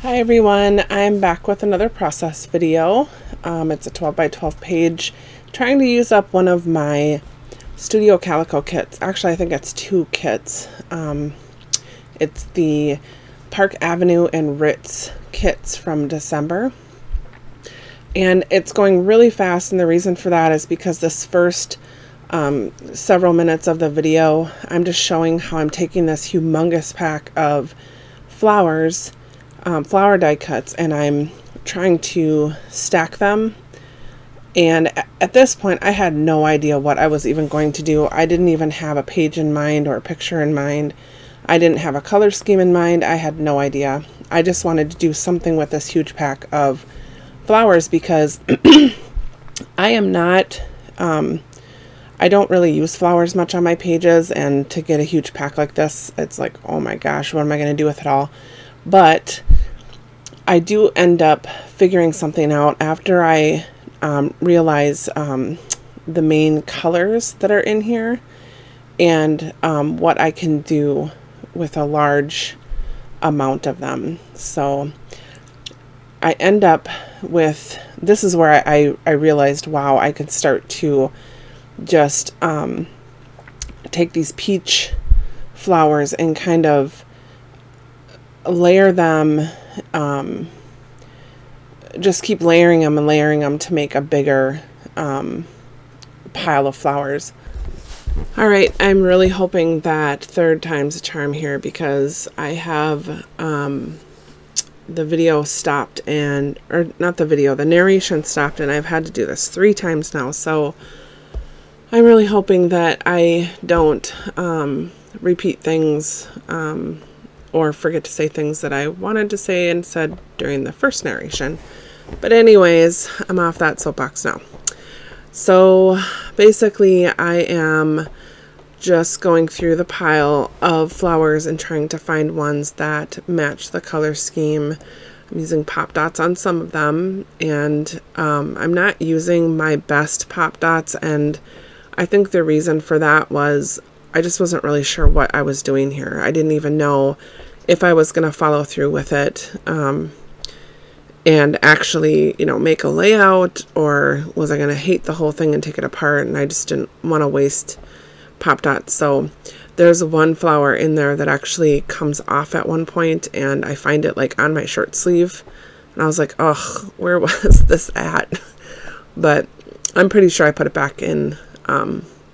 Hi everyone, I'm back with another process video. It's a 12 by 12 page, trying to use up one of my Studio Calico kits. Actually, I think it's two kits. It's the Park Avenue and Ritz kits from December. And it's going really fast, and the reason for that is because this first several minutes of the video, I'm just showing how I'm taking this humongous pack of flowers, flower die cuts, and I'm trying to stack them. And at this point I had no idea what I was even going to do. I didn't even have a page in mind or a picture in mind. I didn't have a color scheme in mind. I had no idea. I just wanted to do something with this huge pack of flowers because I am not I don't really use flowers much on my pages, and to get a huge pack like this, it's like, oh my gosh, what am I going to do with it all? But I do end up figuring something out after I realize the main colors that are in here and what I can do with a large amount of them. So I end up with, this is where I realized, wow, I could start to just take these peach flowers and kind of layer them, just keep layering them and layering them to make a bigger pile of flowers. All right, I'm really hoping that third time's a charm here, because I have the video stopped, and, or not the video, the narration stopped, and I've had to do this 3 times now. So I'm really hoping that I don't repeat things or forget to say things that I wanted to say and said during the first narration. But anyways, I'm off that soapbox now. So basically I am just going through the pile of flowers and trying to find ones that match the color scheme. I'm using pop dots on some of them, and I'm not using my best pop dots, and I think the reason for that was I just wasn't really sure what I was doing here. I didn't even know if I was going to follow through with it and actually, you know, make a layout, or was I going to hate the whole thing and take it apart, and I just didn't want to waste pop dots. So there's one flower in there that actually comes off at one point, and I find it like on my shirt sleeve, and I was like, ugh, where was this at? But I'm pretty sure I put it back in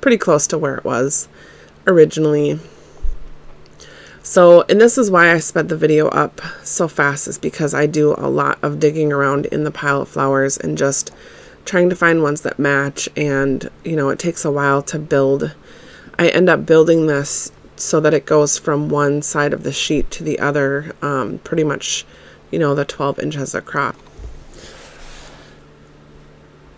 pretty close to where it was originally. So, and this is why I sped the video up so fast, is because I do a lot of digging around in the pile of flowers and just trying to find ones that match, and you know, it takes a while to build. I end up building this so that it goes from one side of the sheet to the other, pretty much, you know, the 12 inches across.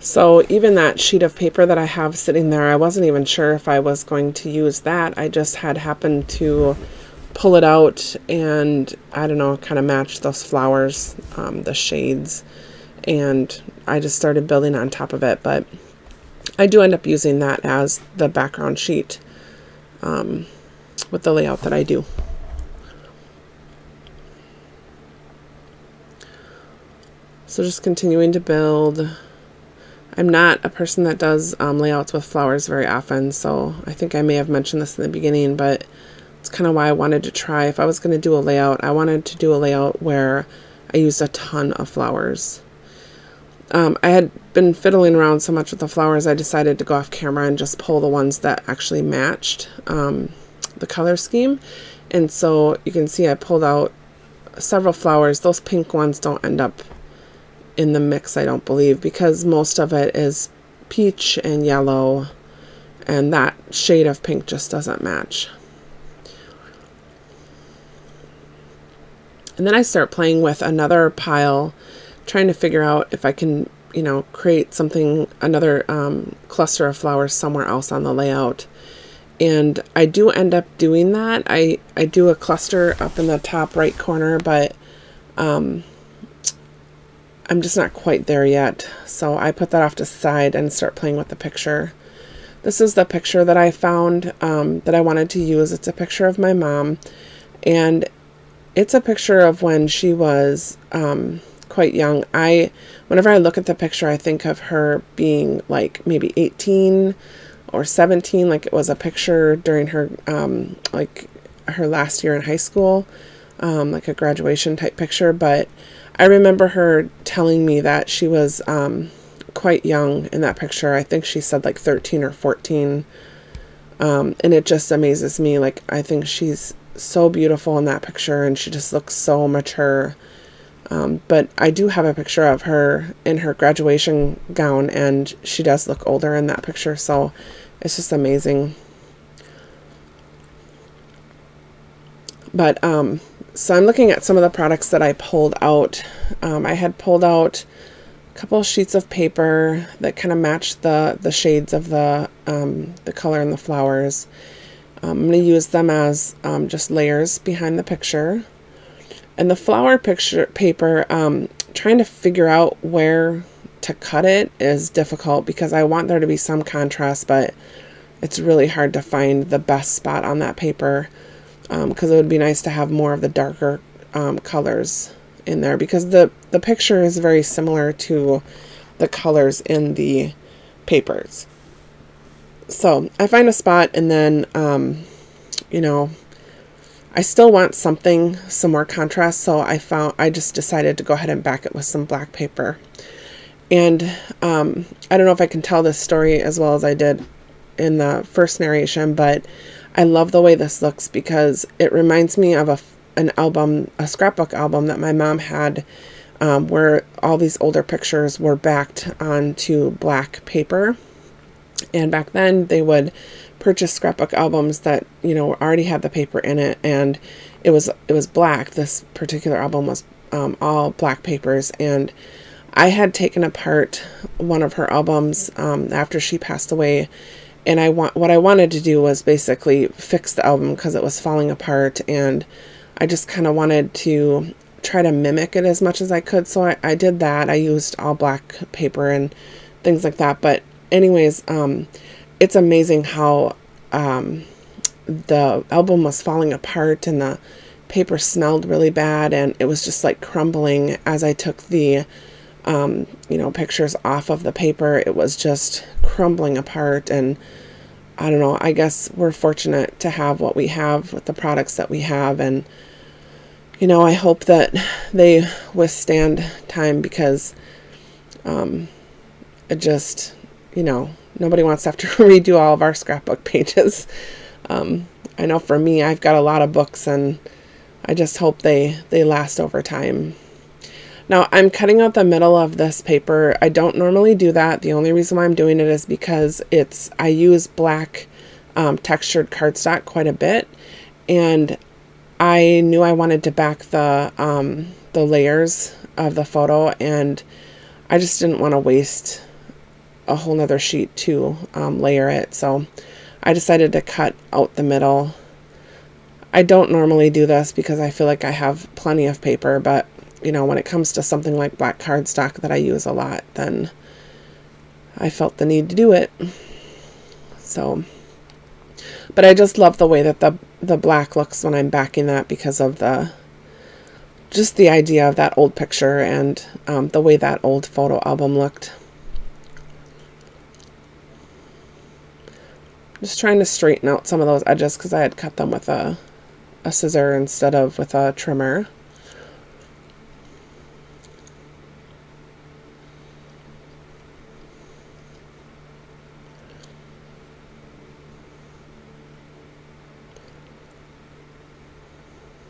So even that sheet of paper that I have sitting there, I wasn't even sure if I was going to use that. I just had happened to pull it out and, I don't know, kind of match those flowers, the shades, and I just started building on top of it. But I do end up using that as the background sheet with the layout that I do. So just continuing to build. I'm not a person that does layouts with flowers very often, so I think I may have mentioned this in the beginning, but it's kind of why I wanted to try. If I was going to do a layout, I wanted to do a layout where I used a ton of flowers. I had been fiddling around so much with the flowers, I decided to go off camera and just pull the ones that actually matched the color scheme. And so you can see I pulled out several flowers. Those pink ones don't end up in the mix, I don't believe, because most of it is peach and yellow, and that shade of pink just doesn't match. And then I start playing with another pile, trying to figure out if I can, you know, create something, another cluster of flowers somewhere else on the layout. And I do end up doing that. I do a cluster up in the top right corner, but I'm just not quite there yet. So I put that off to the side and start playing with the picture. This is the picture that I found that I wanted to use. It's a picture of my mom, and it's a picture of when she was quite young. Whenever I look at the picture, I think of her being like maybe 18 or 17, like it was a picture during her like her last year in high school, like a graduation type picture. But I remember her telling me that she was quite young in that picture. I think she said like 13 or 14. And it just amazes me. Like, I think she's so beautiful in that picture, and she just looks so mature. But I do have a picture of her in her graduation gown, and she does look older in that picture. So it's just amazing. But so I'm looking at some of the products that I pulled out. I had pulled out a couple of sheets of paper that kind of matched the shades of the color in the flowers. I'm going to use them as just layers behind the picture. And the flower paper, trying to figure out where to cut it is difficult because I want there to be some contrast, but it's really hard to find the best spot on that paper, because it would be nice to have more of the darker colors in there, because the picture is very similar to the colors in the papers. So I find a spot, and then you know, I still want some more contrast, so I just decided to go ahead and back it with some black paper. And I don't know if I can tell this story as well as I did in the first narration, but I love the way this looks because it reminds me of a scrapbook album that my mom had, where all these older pictures were backed onto black paper. And back then they would purchase scrapbook albums that, you know, already had the paper in it, and it was black. This particular album was all black papers, and I had taken apart one of her albums after she passed away, and what I wanted to do was basically fix the album because it was falling apart, and I just kind of wanted to try to mimic it as much as I could. So I did that. I used all black paper and things like that. But anyways, it's amazing how the album was falling apart, and the paper smelled really bad, and it was just like crumbling as I took the you know, pictures off of the paper. It was just crumbling apart, and I don't know, I guess we're fortunate to have what we have with the products that we have, and you know, I hope that they withstand time, because it just, you know, nobody wants to have to redo all of our scrapbook pages. I know for me, I've got a lot of books, and I just hope they last over time. Now, I'm cutting out the middle of this paper. I don't normally do that. The only reason why I'm doing it is because I use black textured cardstock quite a bit, and I knew I wanted to back the layers of the photo, and I just didn't want to waste a whole nother sheet to layer it. So I decided to cut out the middle. I don't normally do this because I feel like I have plenty of paper, but you know, when it comes to something like black cardstock that I use a lot, then I felt the need to do it. So, but I just love the way that the black looks when I'm backing that, because of just the idea of that old picture, and the way that old photo album looked. Just trying to straighten out some of those edges because I had cut them with a scissor instead of with a trimmer.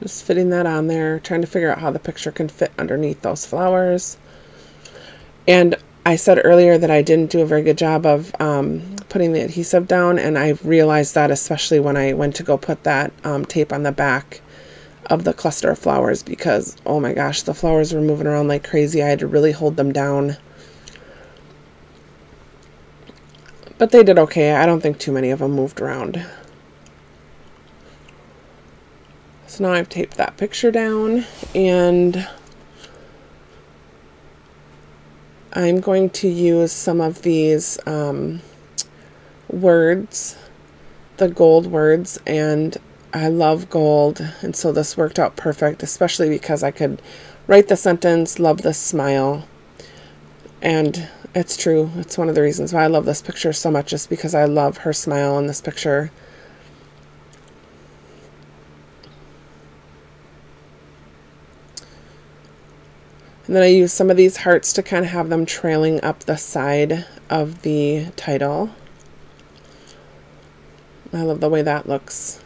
Just fitting that on there, trying to figure out how the picture can fit underneath those flowers. And I said earlier that I didn't do a very good job of putting the adhesive down, and I realized that especially when I went to go put that tape on the back of the cluster of flowers, because oh my gosh, the flowers were moving around like crazy. I had to really hold them down. But they did okay. I don't think too many of them moved around. So now I've taped that picture down, and I'm going to use some of these words, the gold words, and I love gold, and so this worked out perfect, especially because I could write the sentence, love this smile. And it's true. It's one of the reasons why I love this picture so much, is because I love her smile in this picture. And then I use some of these hearts to kind of have them trailing up the side of the title. I love the way that looks.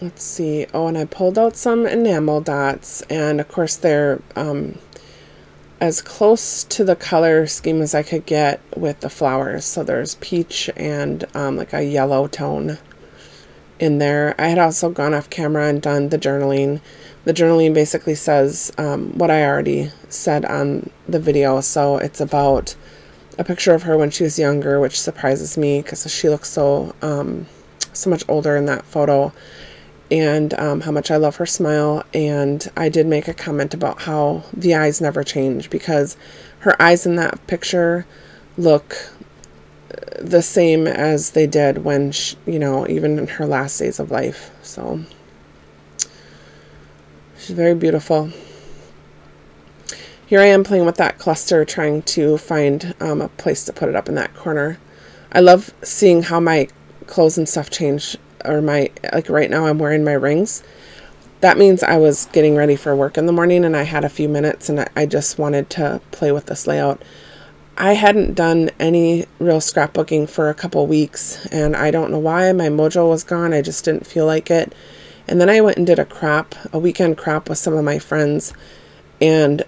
Let's see. Oh, and I pulled out some enamel dots, and of course they're as close to the color scheme as I could get with the flowers. So there's peach and like a yellow tone in there. I had also gone off camera and done the journaling. The journaling basically says what I already said on the video. So it's about a picture of her when she was younger, which surprises me because she looks so so much older in that photo, and how much I love her smile. And I did make a comment about how the eyes never change, because her eyes in that picture look the same as they did when she, you know, even in her last days of life. So she's very beautiful. Here I am playing with that cluster, trying to find a place to put it up in that corner. I love seeing how my clothes and stuff change, or my, like right now I'm wearing my rings. That means I was getting ready for work in the morning and I had a few minutes and I just wanted to play with this layout. I hadn't done any real scrapbooking for a couple weeks, and I don't know why. My mojo was gone. I just didn't feel like it. And then I went and did a weekend crop with some of my friends, and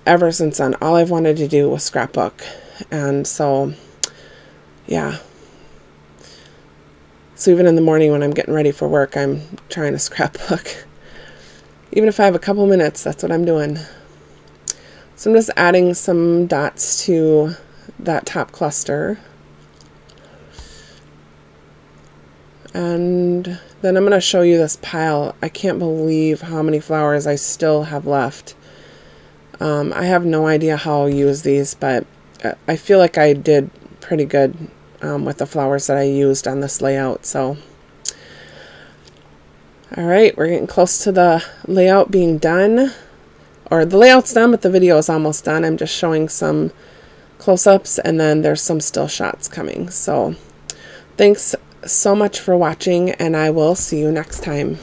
ever since then, all I've wanted to do was scrapbook. And so, yeah. So even in the morning when I'm getting ready for work, I'm trying to scrapbook. Even if I have a couple minutes, that's what I'm doing. So I'm just adding some dots to that top cluster. And then I'm going to show you this pile. I can't believe how many flowers I still have left. I have no idea how I'll use these, but I feel like I did pretty good with the flowers that I used on this layout. So, all right, we're getting close to the layout being done. Or the layout's done, but the video is almost done. I'm just showing some close-ups, and then there's some still shots coming. So thanks so much for watching, and I will see you next time.